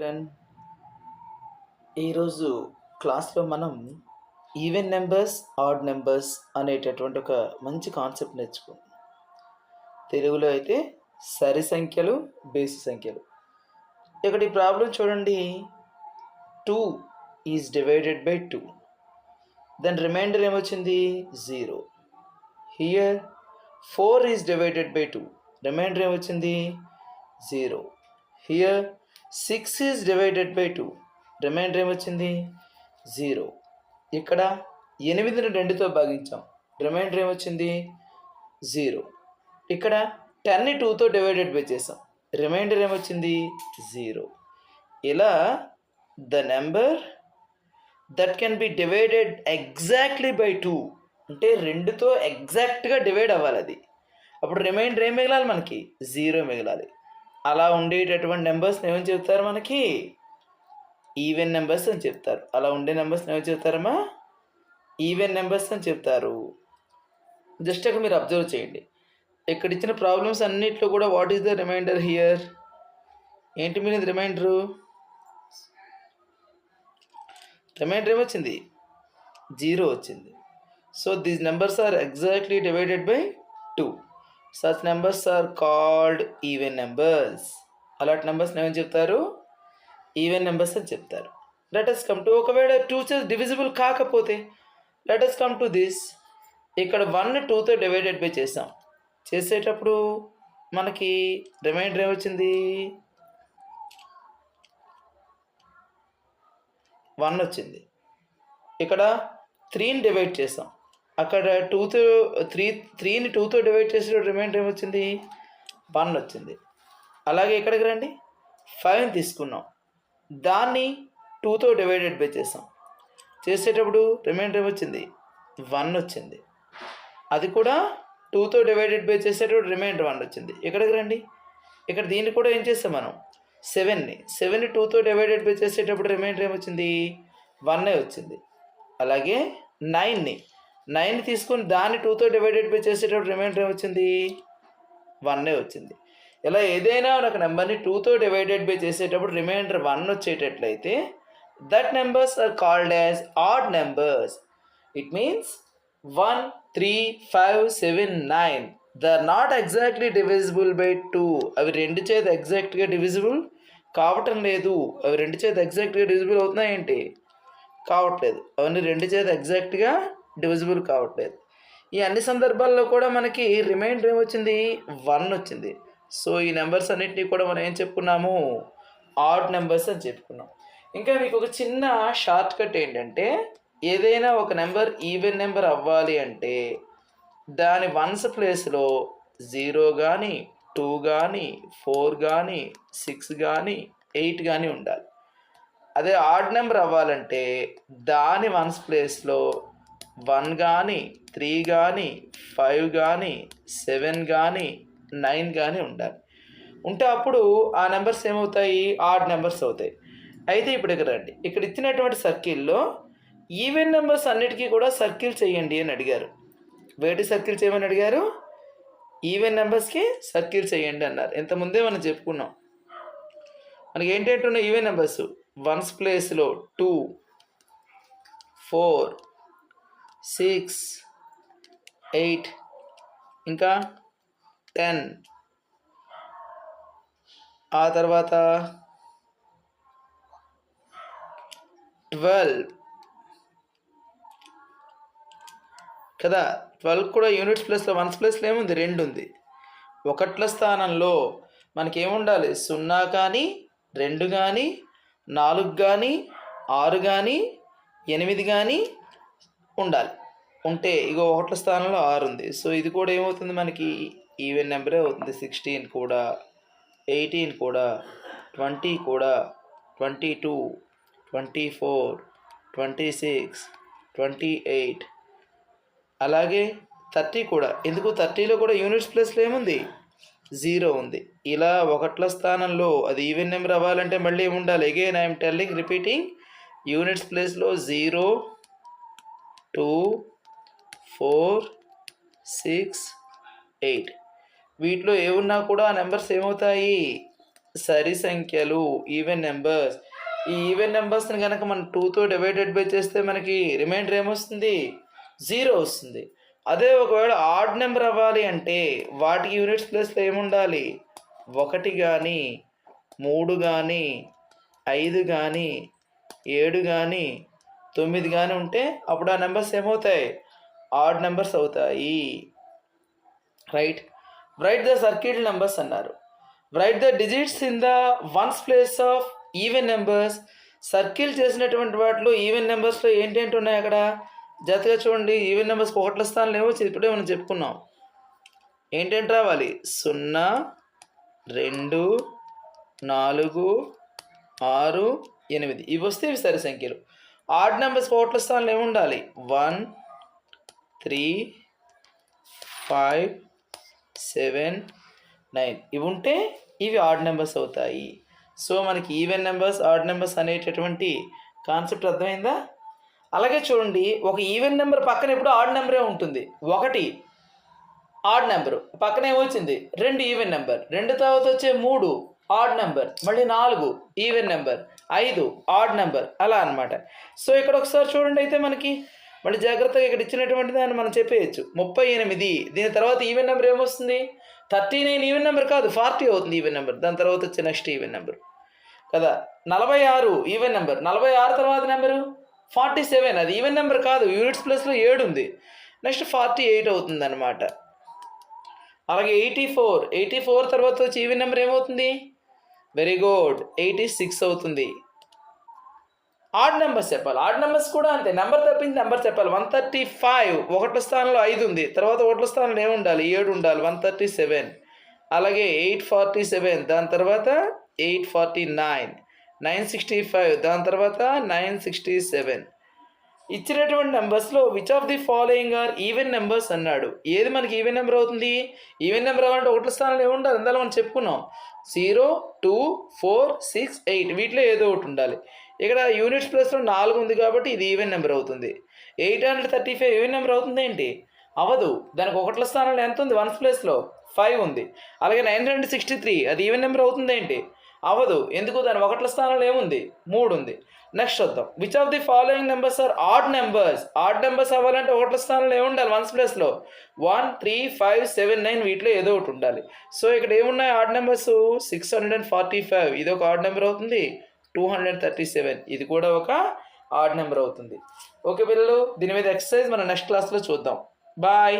Children. ఈరోజు క్లాస్లో మనం ఈవెన్ నెంబర్స్, ఆడ్ నెంబర్స్ అనేటటువంటి ఒక మంచి కాన్సెప్ట్ నేర్చుకున్నాం. తెలుగులో అయితే సరి సంఖ్యలు, బేసి సంఖ్యలు. ఇక్కడ ఈ ప్రాబ్లం చూడండి. 2 is divided by 2. Then remainder ఏమొచ్చింది? 0. Here 4 is divided by 2. Remainder ఏమొచ్చింది? 0. Here 6 is divided by 2. Remainder ఏమొచ్చింది? 0. ఇక్కడ 8ని 2తో భాగించాం. రిమైండర్ ఏమొచ్చింది? 0. ఇక్కడ 10ని 2తో డివైడెడ్ బై చేసాం. రిమైండర్ ఏమొచ్చింది? 0. ఇలా the number that can be divided exactly by 2 అంటే 2తో ఎగ్జాక్ట్గా డివైడ్ అవ్వాలి. అది అప్పుడు రిమైండర్ ఏం మిగలాలి? మనకి 0 మిగలాలి. అలా ఉండేటటువంటి నెంబర్స్ని ఏమని చెప్తారు? మనకి ఈవెన్ నెంబర్స్ అని చెప్తారు. అలా ఉండే నెంబర్స్ని ఏమని చెప్తారమ్మా? ఈవెన్ నెంబర్స్ అని చెప్తారు. జస్ట్ అక్కడ మీరు అబ్జర్వ్ చేయండి. ఇక్కడ ఇచ్చిన ప్రాబ్లమ్స్ అన్నిట్లో కూడా what is the remainder here? ఏంటి మీద రిమైండరు? రిమైండర్ ఏమొచ్చింది? 0 వచ్చింది. So these numbers are exactly divided by 2. Such numbers are called even numbers. అలాంటి నెంబర్స్ని ఏమని చెప్తారు? ఈవెన్ నెంబర్స్ అని చెప్తారు. లెట్ us కమ్ టు, ఒకవేళ 2 డివిజిబుల్ కాకపోతే let us come to this. ఇక్కడ 1ని 2తో డివైడెడ్ బై చేసాం. చేసేటప్పుడు మనకి రిమైండర్ ఏమొచ్చింది? 1 వచ్చింది. ఇక్కడ 3ని డివైడ్ చేసాం. అక్కడ 3ని 2తో డివైడ్ చేసే రిమైండర్ ఏమొచ్చింది? 1 వచ్చింది. అలాగే ఇక్కడికి రండి. 5ని తీసుకున్నాం. దాన్ని 2తో డివైడెడ్ బై చేసాం. చేసేటప్పుడు రిమైండర్ ఏమొచ్చింది? 1 వచ్చింది. అది కూడా 2తో డివైడెడ్ బై చేసేటప్పుడు రిమైండర్ 1 వచ్చింది. ఇక్కడికి రండి. ఇక్కడ దీన్ని కూడా ఏం చేస్తాం మనం? 7ని 2తో డివైడెడ్ బై చేసేటప్పుడు రిమైండర్ ఏమొచ్చింది? 1 వచ్చింది. అలాగే 9ని తీసుకొని దాన్ని 2తో డివైడెడ్ బై చేసేటప్పుడు రిమైండర్ ఏమొచ్చింది? 1 వచ్చింది. ఇలా ఏదైనా ఒక నెంబర్ని 2తో డివైడెడ్ బై చేసేటప్పుడు రిమైండర్ 1 వచ్చేటట్లయితే that numbers are called as odd numbers. It means 1, 3, 5, 7, 9 they are not exactly divisible by 2. అవి 2 చేత ఎగ్జాక్ట్గా డివిజిబుల్ కావటం లేదు. అవి 2 చేత ఎగ్జాక్ట్గా డివిజిబుల్ అవుతున్నాయేంటి? కావట్లేదు. అవన్నీ 2 చేత ఎగ్జాక్ట్గా డివిజిబుల్ కావట్లేదు. ఈ అన్ని సందర్భాల్లో కూడా మనకి రిమైండర్ ఏమొచ్చింది? 1 వచ్చింది. సో ఈ నెంబర్స్ అన్నింటినీ కూడా మనం ఏం చెప్పుకున్నాము? ఆడ్ నెంబర్స్ అని చెప్పుకున్నాం. ఇంకా మీకు ఒక చిన్న షార్ట్ కట్ ఏంటంటే, ఏదైనా ఒక నెంబర్ ఈవెన్ నెంబర్ అవ్వాలి అంటే దాని వన్స్ ప్లేస్లో 0 కానీ, 2 కానీ, 4 కానీ, 6 కానీ, 8 కానీ ఉండాలి. అదే ఆడ్ నెంబర్ అవ్వాలంటే దాని వన్స్ ప్లేస్లో 1 కానీ, 3 కానీ, 5 కానీ, 7 కానీ, 9 కానీ ఉండాలి. ఉంటే అప్పుడు ఆ నెంబర్స్ ఏమవుతాయి? ఆడ్ నెంబర్స్ అవుతాయి. అయితే ఇప్పుడు ఇక్కడ రండి. ఇక్కడ ఇచ్చినటువంటి సర్కిల్లో ఈవెన్ నెంబర్స్ అన్నిటికీ కూడా సర్కిల్ చేయండి అని అడిగారు. వేటి సర్కిల్ చేయమని అడిగారు? ఈవెన్ నెంబర్స్కి సర్కిల్ చేయండి అన్నారు. ఇంతకుముందే మనం చెప్పుకున్నాం. మనకి ఏంటంటే ఉన్న ఈవెన్ నెంబర్స్ వన్స్ ప్లేస్లో 2, 4, 6, 8 ఇంకా 10, ఆ తర్వాత 12 కదా. 12 కూడా యూనిట్స్ ప్లేస్లో వన్స్ ప్లేస్లో ఏముంది? 2 ఉంది. 1ల స్థానంలో మనకి ఏముండాలి? 0 కానీ, 2 కానీ, 4 కానీ, 6 కానీ, 8 కానీ ఉండాలి. ఉంటే ఇగో 1ల స్థానంలో 6 ఉంది. సో ఇది కూడా ఏమవుతుంది? మనకి ఈవెన్ నెంబరే అవుతుంది. 16 కూడా, 18 కూడా, 20 కూడా, 22, 24, 26, 28 అలాగే 30 కూడా. ఎందుకు? 30లో కూడా యూనిట్స్ ప్లేస్లో ఏముంది? 0 ఉంది. ఇలా 1ల స్థానంలో అది ఈవెన్ నెంబర్ అవ్వాలంటే మళ్ళీ ఏముండాలి? Again I'm telling, repeating, units ప్లేస్లో 0, 2, 4, 6, 8 వీటిలో ఏమున్నా కూడా ఆ నెంబర్స్ ఏమవుతాయి? సరి సంఖ్యలు ఈవెన్ నెంబర్స్. ఈ ఈవెన్ నెంబర్స్ని కనుక మనం 2తో డివైడెడ్ బై చేస్తే మనకి రిమైండర్ ఏమొస్తుంది? 0 వస్తుంది. అదే ఒకవేళ ఆడ్ నెంబర్ అవ్వాలి అంటే వాటికి యూనిట్స్ ప్లేస్లో ఏముండాలి? 1 కానీ 3 కానీ 5 కానీ 7 కానీ 9 కానీ ఉంటే అప్పుడు ఆ నెంబర్స్ ఏమవుతాయి? ఆడ్ నెంబర్స్ అవుతాయి. Right. Write the circle numbers అన్నారు. Write the digits in the ones place of even numbers. Circle చేసినటువంటి వాటిలో ఈవెన్ నెంబర్స్లో ఏంటేంటి ఉన్నాయి అక్కడ జాగ్రత్తగా చూడండి. ఈవెన్ నెంబర్స్ ఒకట్ల స్థానంలో ఏమో ఇప్పుడే మనం చెప్పుకున్నాం. ఏంటేంటి రావాలి? 0, 2, 4, 6, 8 ఇవి వస్తే ఇవి సరి సంఖ్యలు. ఆడ్ నెంబర్స్ ఒకట్ల స్థానంలో ఏముండాలి? 1, 3, 5, 7, 9 ఇవి ఉంటే ఇవి ఆడ్ నెంబర్స్ అవుతాయి. సో మనకి ఈవెన్ నెంబర్స్ ఆడ్ నెంబర్స్ అనేటటువంటి కాన్సెప్ట్ అర్థమైందా? అలాగే చూడండి, ఒక ఈవెన్ నెంబర్ పక్కన ఎప్పుడు ఆడ్ నెంబరే ఉంటుంది. 1 ఆడ్ నెంబరు పక్కన ఏమొచ్చింది? 2 ఈవెన్ నెంబర్, 2 తర్వాత వచ్చే 3 ఆడ్ నెంబర్, మళ్ళీ 4 ఈవెన్ నెంబర్, 5 ఆడ్ నెంబర్, అలా అనమాట. సో ఇక్కడ ఒకసారి చూడండి, అయితే మనకి మళ్ళీ జాగ్రత్తగా ఇక్కడ ఇచ్చినటువంటి దాన్ని మనం చెప్పేయచ్చు. 38 దీని తర్వాత ఈవెన్ నెంబర్ ఏమొస్తుంది? 39 ఈవెన్ నెంబర్ కాదు, 40 అవుతుంది ఈవెన్ నెంబర్. దాని తర్వాత వచ్చే నెక్స్ట్ ఈవెన్ నెంబర్ కదా. 46 ఈవెన్ నెంబర్, 46 తర్వాత నెంబరు 47, అది ఈవెన్ నెంబర్ కాదు, యూనిట్స్ ప్లస్లో 7 ఉంది. నెక్స్ట్ 48 అవుతుంది అనమాట. అలాగే 84 తర్వాత వచ్చి ఈవెన్ నెంబర్ ఏమవుతుంది? వెరీ గుడ్, 86 అవుతుంది. ఆడ్ నెంబర్స్ చెప్పాలి. ఆడ్ నెంబర్స్ కూడా అంతే, నెంబర్ తప్పించి నెంబర్ చెప్పాలి. 135 ఒకట్ల స్థానంలో 5 ఉంది, తర్వాత ఒకట్ల స్థానంలో ఏముండాలి? 7 ఉండాలి. 137. అలాగే 847, దాని తర్వాత 849, 965, దాని తర్వాత 967. ఇచ్చినటువంటి నెంబర్స్లో which of the following are even numbers అన్నాడు. ఏది మనకి ఈవెన్ నెంబర్ అవుతుంది? ఈవెన్ నెంబర్ అవ్వాలంటే ఒకటి స్థానంలో ఏముండాలి? అందులో మనం చెప్పుకున్నాం 0, 2, 4, 6, 8 వీటిలో ఏదో ఒకటి ఉండాలి. ఇక్కడ యూనిట్స్ ప్లేస్లో 4 ఉంది కాబట్టి ఇది ఈవెన్ నెంబర్ అవుతుంది. 835 ఈవెన్ నెంబర్ అవుతుంది ఏంటి? అవదు. దానికి ఒకట్ల స్థానంలో ఎంత ఉంది? వన్స్ ప్లేస్లో 5 ఉంది. అలాగే 963 అది ఈవెన్ నెంబర్ అవుతుంది ఏంటి? అవదు. ఎందుకు? దాని ఒకట్ల స్థానంలో ఏముంది? 3 ఉంది. నెక్స్ట్ వద్దాం. Which of the following numbers are odd numbers. Odd numbers అవ్వాలంటే ఒకట్ల స్థానంలో ఏముండాలి? వన్స్ ప్లేస్లో 1, 3, 5, 7, 9 వీటిలో ఏదో ఒకటి ఉండాలి. సో ఇక్కడ ఏమున్నాయి ఆడ్ నెంబర్స్? 645 ఇది ఒక ఆడ్ నెంబర్ అవుతుంది. 237 ఇది కూడా ఒక ఆడ్ నెంబర్ అవుతుంది. ఓకే పిల్లలు, దీని మీద ఎక్సర్సైజ్ మనం నెక్స్ట్ క్లాస్లో చూద్దాం. బాయ్.